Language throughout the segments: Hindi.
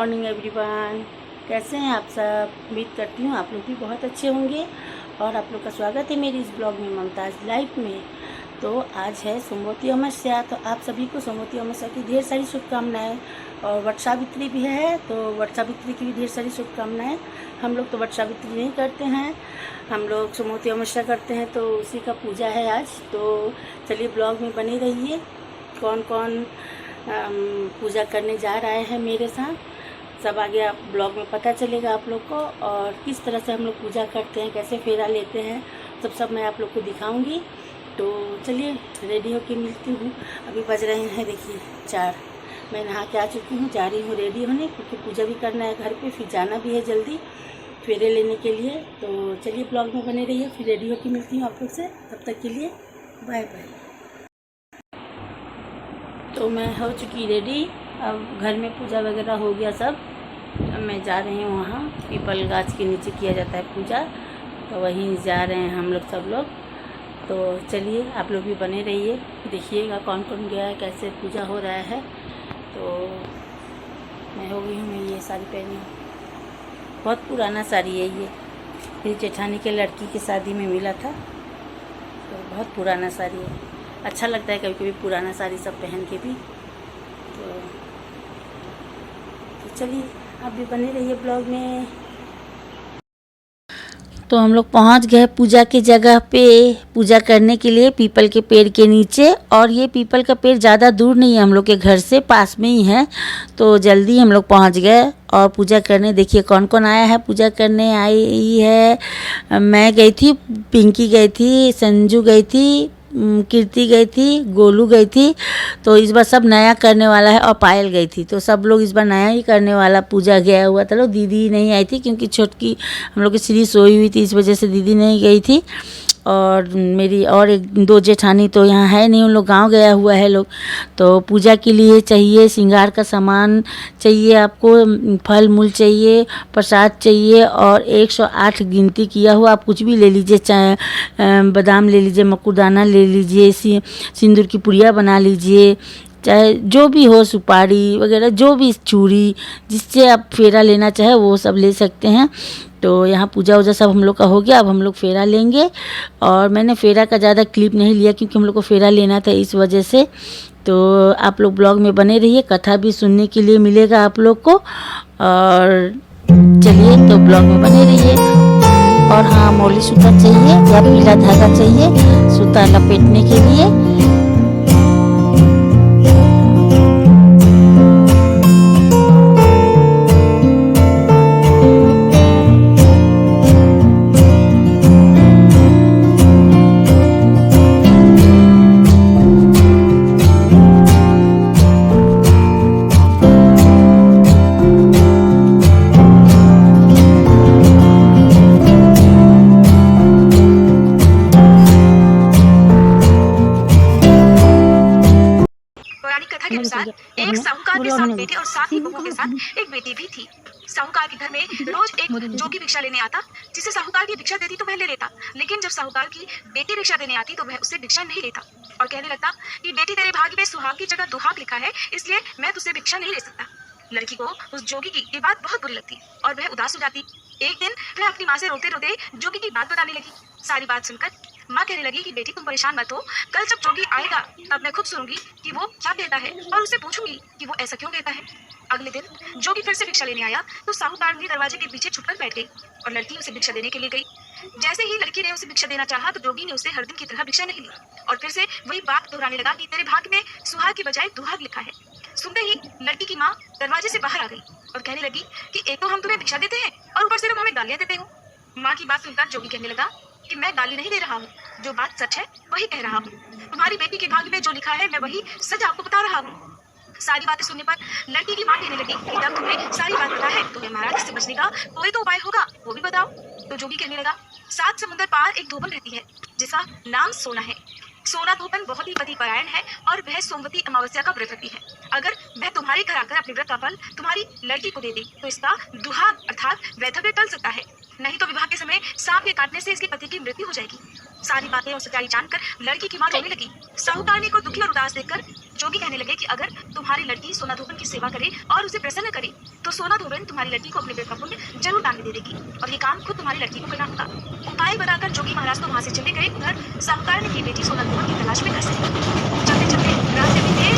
Morning everyone. कैसे हैं आप सब? उम्मीद करती हूँ आप लोग भी बहुत अच्छे होंगे और आप लोग का स्वागत है मेरी इस ब्लॉग में, ममताज़ लाइफ में। तो आज है सोमवती अमावस्या, तो आप सभी को सोमवती अमावस्या की ढेर सारी शुभकामनाएं। और वट सावित्री भी है, तो वट सावित्री की भी ढेर सारी शुभकामनाएं। हम लोग तो वट सावित्री नहीं करते हैं, हम लोग सोमवती अमावस्या करते हैं, तो उसी का पूजा है आज। तो चलिए ब्लॉग में बने रहिए। कौन कौन पूजा करने जा रहे हैं मेरे साथ, सब आगे आप ब्लॉग में पता चलेगा आप लोग को। और किस तरह से हम लोग पूजा करते हैं, कैसे फेरा लेते हैं, सब मैं आप लोग को दिखाऊंगी। तो चलिए रेडी होके मिलती हूँ। अभी बज रहे हैं देखिए 4। मैं नहा के आ चुकी हूँ, जा रही हूँ रेडी होने, क्योंकि पूजा भी करना है घर पे, फिर जाना भी है जल्दी फेरे लेने के लिए। तो चलिए ब्लॉग में बने रहिए, फिर रेडी होके मिलती हूँ आप लोग से। तब तक के लिए बाय बाय। तो मैं हो चुकी रेडी, अब घर में पूजा वगैरह हो गया सब। अब मैं जा रही हूँ वहाँ, पीपल गाछ के नीचे किया जाता है पूजा, तो वहीं जा रहे हैं हम लोग सब लोग। तो चलिए आप लोग भी बने रहिए, देखिएगा कौन कौन गया है, कैसे पूजा हो रहा है। तो मैं हो गई हूँ, मैं ये साड़ी पहनी हूँ, बहुत पुराना साड़ी है ये, मेरी जेठानी के लड़की की शादी में मिला था, तो बहुत पुराना साड़ी है। अच्छा लगता है कभी कभी पुराना साड़ी सब पहन के भी। तो चलिए आप भी बने रहिए ब्लॉग में। तो हम लोग पहुंच गए पूजा की जगह पे, पूजा करने के लिए पीपल के पेड़ के नीचे। और ये पीपल का पेड़ ज़्यादा दूर नहीं है, हम लोग के घर से पास में ही है, तो जल्दी हम लोग पहुंच गए और पूजा करने। देखिए कौन कौन आया है पूजा करने। आई है, मैं गई थी, पिंकी गई थी, संजू गई थी, कीर्ति गई थी, गोलू गई थी। तो इस बार सब नया करने वाला है, और पायल गई थी, तो सब लोग इस बार नया ही करने वाला पूजा गया हुआ था। लोग दीदी नहीं आई थी, क्योंकि छोटकी हम लोग की श्री सोई हुई थी, इस वजह से दीदी नहीं गई थी। और मेरी और एक दो जेठानी तो यहाँ है नहीं, उन लोग गांव गया हुआ है लोग। तो पूजा के लिए चाहिए श्रृंगार का सामान चाहिए आपको, फल मूल चाहिए, प्रसाद चाहिए, और 108 गिनती किया हुआ आप कुछ भी ले लीजिए, चाहे बादाम ले लीजिए, मकुरदाना ले लीजिए, सिंदूर की पुड़िया बना लीजिए, चाहे जो भी हो, सुपारी वगैरह, जो भी चूड़ी, जिससे आप फेरा लेना चाहे वो सब ले सकते हैं। तो यहाँ पूजा वूजा सब हम लोग का हो गया, अब हम लोग फेरा लेंगे। और मैंने फेरा का ज़्यादा क्लिप नहीं लिया, क्योंकि हम लोग को फेरा लेना था इस वजह से। तो आप लोग ब्लॉग में बने रहिए, कथा भी सुनने के लिए मिलेगा आप लोग को। और चलिए तो ब्लॉग में बने रहिए। और हाँ, मौली सूता चाहिए या पीला धागा चाहिए सूता लपेटने के लिए। के अनुसार एक साहूकार के 7 बेटे और 7 ही बहुओं के साथ एक बेटी भी थी। साहूकार के घर में रोज एक जोगी भिक्षा लेने आता, जिसे साहूकार की भिक्षा देती तो वह ले लेता, लेकिन जब साहूकार की बेटी भिक्षा देने आती तो वह उससे भिक्षा नहीं लेता और कहने लगता कि बेटी तेरे भाग्य में सुहाग की जगह दुहाग लिखा है, इसलिए मैं तुझसे भिक्षा नहीं ले सकता। लड़की को उस जोगी की ये बात बहुत बुरी लगती और वह उदास हो जाती। एक दिन वह अपनी माँ से रोते रोते जोगी की बात बताने लगी। सारी बात सुनकर माँ कहने लगी कि बेटी तुम परेशान मत हो, कल जब जोगी आएगा तब मैं खुद सुनूंगी कि वो क्या कहता है और उससे पूछूंगी कि वो ऐसा क्यों कहता है। अगले दिन जोगी फिर से भिक्षा लेने आया तो साहूकार भी दरवाजे के पीछे छुपकर बैठ गई और लड़की उसे भिक्षा देने के लिए गई। जैसे ही लड़की ने उसे भिक्षा देना चाहा तो जोगी ने उसे हर दिन की तरह भिक्षा नहीं ली और फिर से वही बात दोहराने लगा कि तेरे भाग्य में सुहाग की बजाय दुहाग लिखा है। सुनते ही लड़की की माँ दरवाजे से बाहर आ गई और कहने लगी कि एक तो हम तुम्हें भिक्षा देते हैं और ऊपर से तुम हमें गालियां देते हो। माँ की बात सुनकर जोगी कहने लगा कि मैं गाली नहीं दे रहा हूँ, जो बात सच है वही कह रहा हूँ। तुम्हारी बेटी के भाग्य में जो लिखा है मैं वही सच आपको बता रहा हूँ। सारी बातें सुनने पर लड़की की माँ कहने लगी कि जब तुम्हें सारी बात पता है तो महाराज से बचने का कोई तो उपाय होगा, वो भी बताओ। तो जोगी कहने लगा 7 समुद्र पार एक धोबन रहती है जिसका नाम सोना है। सोना धोबन बहुत ही पति परायण है और वह सोमवती अमावस्या का व्रत रखती है। अगर वह तुम्हारे घर आकर अपने व्रत का फल तुम्हारी लड़की को दे दे तो इसका दुहाग अर्थात वैधव्य टल सकता है। नहीं तो विवाह के समय सांप के काटने से इसके पति की मृत्यु हो जाएगी। सारी बातें और सच्चाई जानकर लड़की की मां रोने लगी। साहूकारनी को दुखी और उदास देखकर जोगी कहने लगे कि अगर तुम्हारी लड़की सोना धोबन की सेवा करे और उसे प्रसन्न करे तो सोना धोबन तुम्हारी लड़की को अपने पेट का पुण्य जरूर दान में दे देगी और ये काम खुद तुम्हारी लड़की को करना होगा। उपाय बनाकर जोगी महाराज तो वहां से चले गए। उधर साहूकारनी की बेटी सोना धोबन की तलाश में घर से चलते चलते रास्ते में तेज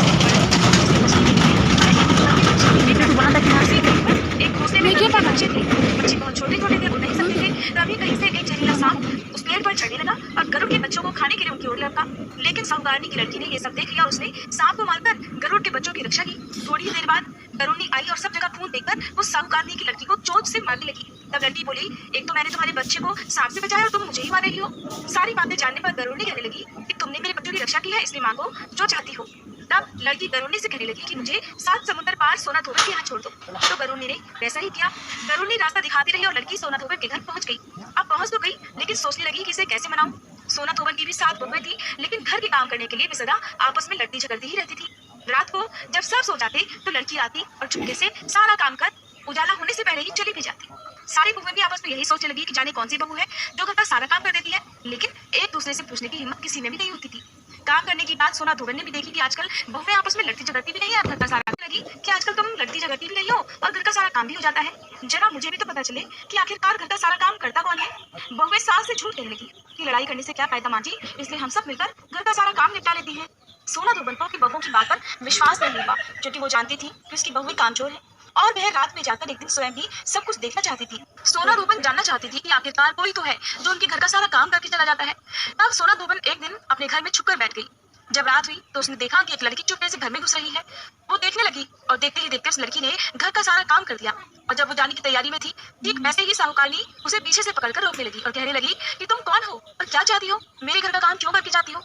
एक घोंसले में बच्चे थे। बच्चे बहुत छोटे छोटे थे, उड़ नहीं सकते थे। तभी कहीं से एक जहरीला सांप उस पेड़ पर चढ़ने लगा और गरुड़ के बच्चों को खाने के लिए उनकी ओर लपका। लेकिन साहूकारनी की लड़की ने ये सब देख लिया और उसने सांप को मारकर गरुड़ के बच्चों की रक्षा की। थोड़ी ही देर बाद गरुड़नी आई और सब जगह खून देखकर वो साहूकारनी की लड़की को चोट से मारने लगी। तब लड़की बोली, एक तो मैंने तुम्हारे बच्चे को सांप से बचाया और तुम मुझे ही मार रही हो। सारी बातें जानने पर गरुड़नी कहने लगी कि तुमने मेरे बच्चों की रक्षा की है, इसलिए मांगो जो चाहती हो। तब लड़की गरुड़नी से कहने लगी कि मुझे 7 समुद्र पार सोना धोबन के यहाँ छोड़ दो। तो गरुड़नी ने वैसा ही किया। गरुड़नी रास्ता दिखाती रही और लड़की सोना धोबन के घर पहुंच गई। अब पहुंच तो गई, लेकिन सोचने लगी कि इसे कैसे मनाऊं। सोना धोबन की भी 7 बहुएं थी, लेकिन घर के काम करने के लिए वे सदा आपस में लड़ती झगड़ती ही रहती थी। रात को जब सब सो जाते तो लड़की आती और चुपके से सारा काम कर उजाला होने से पहले ही चली भी जाती। सारी बहुएं भी आपस में यही सोचने लगी कि जाने कौन सी बहू है जो घर का सारा काम कर देती है, लेकिन एक दूसरे से पूछने की हिम्मत किसी में भी नहीं होती थी। काम करने की बात सोना धोबन ने भी देखी कि आजकल बहुएं आपस में लड़ती झगड़ती भी नहीं है। घर का सारा लगी कि आजकल तुम लड़ती झगड़ती भी नहीं हो और घर का सारा काम भी हो जाता है। जरा मुझे भी तो पता चले कि आखिरकार घर का सारा काम करता कौन है। बहुएं सास से झूठ कहने लगी कि लड़ाई करने से क्या फायदा मां जी, इसलिए हम सब मिलकर घर का सारा काम निपटा लेती हैं। सोना धोबन को अपनी बहुओं की बात पर विश्वास नहीं हुआ, क्योंकि वो जानती थी कि उसकी बहुएं कामचोर है और वह रात में जाकर एक दिन स्वयं भी सब कुछ देखना चाहती थी। सोना धोबन जानना चाहती थी कि आखिरकार कोई तो है जो उनके घर का सारा काम करके चला जाता है। तब सोना धोबन एक दिन अपने घर में छुपकर बैठ गई। जब रात हुई तो उसने देखा कि एक लड़की चुपके से घर में घुस रही है। वो देखने लगी और देखते ही देखते उस लड़की ने घर का सारा काम कर दिया। और जब वो जाने की तैयारी में थी, ठीक वैसे ही साहूकारनी उसे पीछे से पकड़कर रोकने लगी और कहने लगी कि तुम कौन हो और क्या चाहती हो, मेरे घर का काम क्यों करके जाती हो।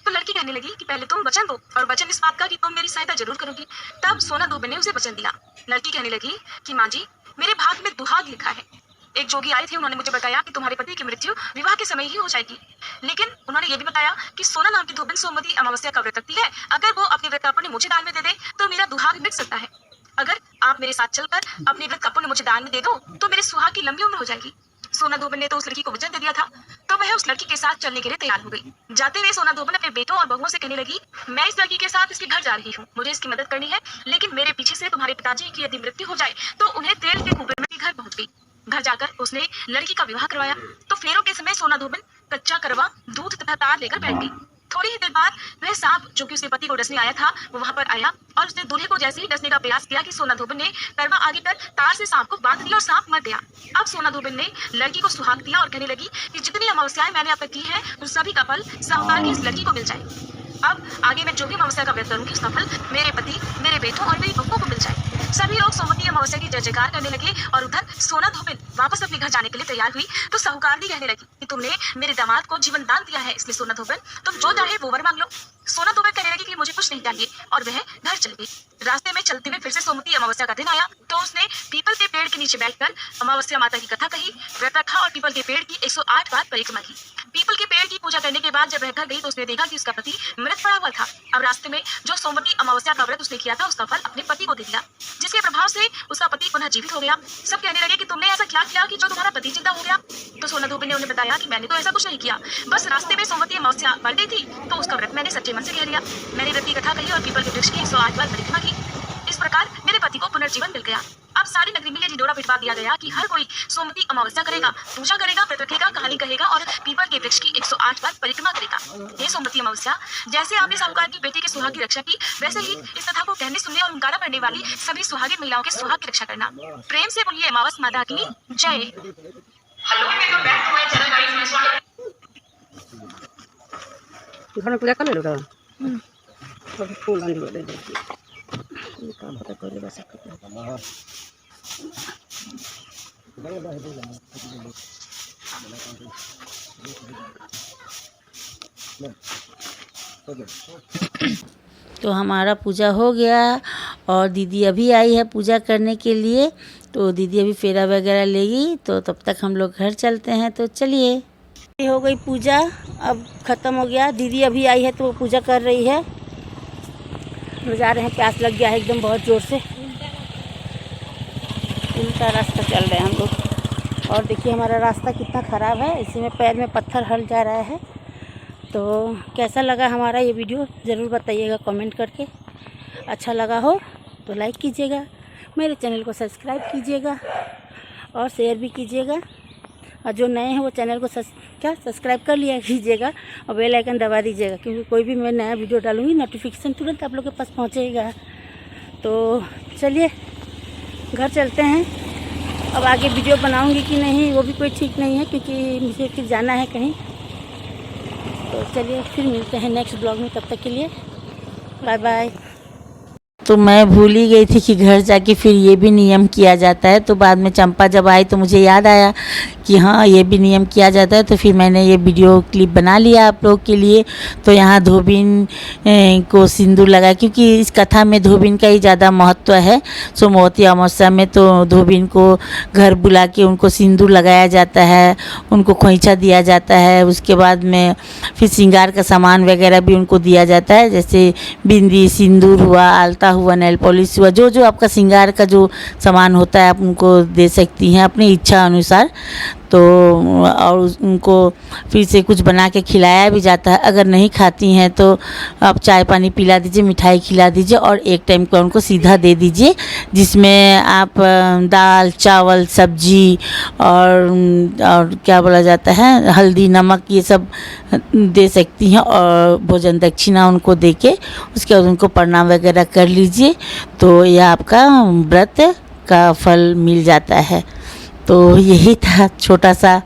तो लड़की कहने लगी कि पहले तुम वचन दो, और वचन इस बात का कि तुम मेरी सहायता जरूर करोगी। तब सोना धोबन ने उसे वचन दिया। लड़की कहने लगी कि माँ जी, मेरे भाग में दुहाग लिखा है। एक जोगी आए थे, उन्होंने मुझे बताया कि तुम्हारे पति की मृत्यु विवाह के समय ही हो जाएगी, लेकिन उन्होंने ये भी बताया कि सोना नाम की धोबन सोमवती अमावस्या का व्रत रखती है। अगर वो अपने व्रत का पुण्य मुझे दान में दे दे तो मेरा दुहाग मिट सकता है। अगर आप मेरे साथ चलकर अपने व्रत का पुण्य मुझे दान में दे दो तो मेरे सुहाग की लंबी उम्र हो जाएगी। सोना धोबन ने तो उस लड़की को वचन दे दिया था, तो वह उस लड़की के साथ चलने के लिए तैयार हो गई। जाते हुए सोना धोबन अपने बेटों और बहुओं से कहने लगी, मैं इस लड़की के साथ इसके घर जा रही हूँ, मुझे इसकी मदद करनी है, लेकिन मेरे पीछे से तुम्हारे पिताजी की यदि मृत्यु हो जाए तो उन्हें तेल के कुएं में घर पहुंच गई। घर जाकर उसने लड़की का विवाह करवाया। तो फेरों के समय सोना धोबन कच्चा करवा, दूध तथा तार लेकर बैठ गई। थोड़ी ही देर बाद वह सांप जो कि उसके पति को डसने आया था वो वहां पर आया और उसने दूल्हे को जैसे ही डसने का प्रयास किया कि सोना धोबन ने करवा आगे कर तार से सांप को बांध दिया और सांप मर गया। अब सोना धोबन ने लड़की को सुहाग दिया और कहने लगी कि जितनी अमावस्याएं मैंने अब तक की है उन सभी का फल साहूकार की इस लड़की को मिल जाए। अब आगे मैं जो भी अमावस्या का व्रत करूंगी उसका फल मेरे पति, मेरे बेटों और मेरी बहुओं को मिल जाए। सभी लोग सोमवती अमावस्या की जय जयकार करने लगे और उधर सोना धोबन वापस अपने घर जाने के लिए तैयार हुई तो साहूकारनी कहने लगी कि तुमने मेरे दामाद को जीवन दान दिया है, इसलिए सोना धोबन तुम जो चाहे वो वर मांग लो। सोना धोबन कहने लगी कि मुझे कुछ नहीं चाहिए और वह घर चल गई। रास्ते में चलते हुए फिर से सोमवती अमावस्या का दिन आया तो उसने पीपल के पेड़ के नीचे बैठकर अमावस्या माता की कथा कही, व्रत रखा और पीपल के पेड़ की 108 बार परिक्रमा की। पीपल के पेड़ की पूजा करने के बाद जब वह घर गई तो उसने देखा कि उसका पति मृत पड़ा हुआ था। अब रास्ते में जो सोमवती अमावस्या का व्रत उसने किया था उसका फल अपने पति को दे दिया, जिसके प्रभाव से उसका पति पुनः जीवित हो गया। सब कहने लगे कि तुमने ऐसा क्या किया कि जो तुम्हारा पति जिंदा हो गया। तो सोना धोबन ने उन्हें बताया कि मैंने तो ऐसा कुछ नहीं किया, बस रास्ते में सोमवती अमावस्या बढ़ गई थी तो उसका व्रत मैंने सच्चे मन से कह लिया। मैंने व्रत की कथा कही और पीपल के वृक्ष की 108 बार परिक्रमा की। इस प्रकार मेरे पति को पुनर्जीवन मिल गया। अब सारी नगरी में ये ढिंढोरा पिटवा दिया गया कि हर कोई सोमवती अमावस्या करेगा, पूजा करेगा, व्रत रखेगा, कहानी कहेगा और पीपल के वृक्ष की 108 बार परिक्रमा करेगा। ये सोमवती अमावस्या, जैसे आपने साहूकार की बेटी के सुहाग की रक्षा की, वैसे ही इस कथा को कहने, सुनने और हुंकारा पढ़ने वाली सभी सुहागिन महिलाओं के सुहाग की रक्षा करना। प्रेम से बोलिए अमावस माता की जय। घर पूजा कर लो फूल आने दे दे काम पता कर ले बस तो हमारा पूजा हो गया और दीदी अभी आई है पूजा करने के लिए, तो दीदी अभी फेरा वगैरह लेगी, तो तब तक हम लोग घर चलते हैं। तो चलिए, हो गई पूजा, अब ख़त्म हो गया। दीदी अभी आई है तो वो पूजा कर रही है। हम जा रहे हैं, प्यास लग गया है एकदम बहुत ज़ोर से, उल्टा रास्ता चल रहे हैं हम लोग और देखिए हमारा रास्ता कितना ख़राब है, इसी में पैर में पत्थर हल जा रहा है। तो कैसा लगा हमारा ये वीडियो ज़रूर बताइएगा कमेंट करके। अच्छा लगा हो तो लाइक कीजिएगा, मेरे चैनल को सब्सक्राइब कीजिएगा और शेयर भी कीजिएगा। और जो नए हैं वो चैनल को सब्सक्राइब कर लिया कीजिएगा और बेल आइकन दबा दीजिएगा, क्योंकि कोई भी मैं नया वीडियो डालूँगी नोटिफिकेशन तुरंत आप लोग के पास पहुँचेगा। तो चलिए घर चलते हैं। अब आगे वीडियो बनाऊँगी कि नहीं वो भी कोई ठीक नहीं है, क्योंकि मुझे फिर जाना है कहीं। तो चलिए फिर मिलते हैं नेक्स्ट ब्लॉग में, तब तक के लिए बाय बाय। तो मैं भूल ही गई थी कि घर जाके फिर ये भी नियम किया जाता है। तो बाद में चंपा जब आई तो मुझे याद आया कि हाँ ये भी नियम किया जाता है। तो फिर मैंने ये वीडियो क्लिप बना लिया आप लोग के लिए। तो यहाँ धोबिन को सिंदूर लगा, क्योंकि इस कथा में धोबिन का ही ज़्यादा महत्व है। सोमवती अमावस्या में तो धोबिन को घर बुला के उनको सिंदूर लगाया जाता है, उनको खोइंचा दिया जाता है। उसके बाद में फिर श्रृंगार का सामान वगैरह भी उनको दिया जाता है, जैसे बिंदी, सिंदूर हुआ, आलता हुआ, नेल पॉलिश हुआ, जो जो आपका श्रृंगार का जो सामान होता है आप उनको दे सकती हैं अपनी इच्छा अनुसार। तो और उनको फिर से कुछ बना के खिलाया भी जाता है। अगर नहीं खाती हैं तो आप चाय पानी पिला दीजिए, मिठाई खिला दीजिए और एक टाइम का उनको सीधा दे दीजिए, जिसमें आप दाल, चावल, सब्जी और क्या बोला जाता है, हल्दी, नमक, ये सब दे सकती हैं। और भोजन दक्षिणा उनको देके उसके बाद उनको प्रणाम वगैरह कर लीजिए, तो यह आपका व्रत का फल मिल जाता है। तो यही था छोटा सा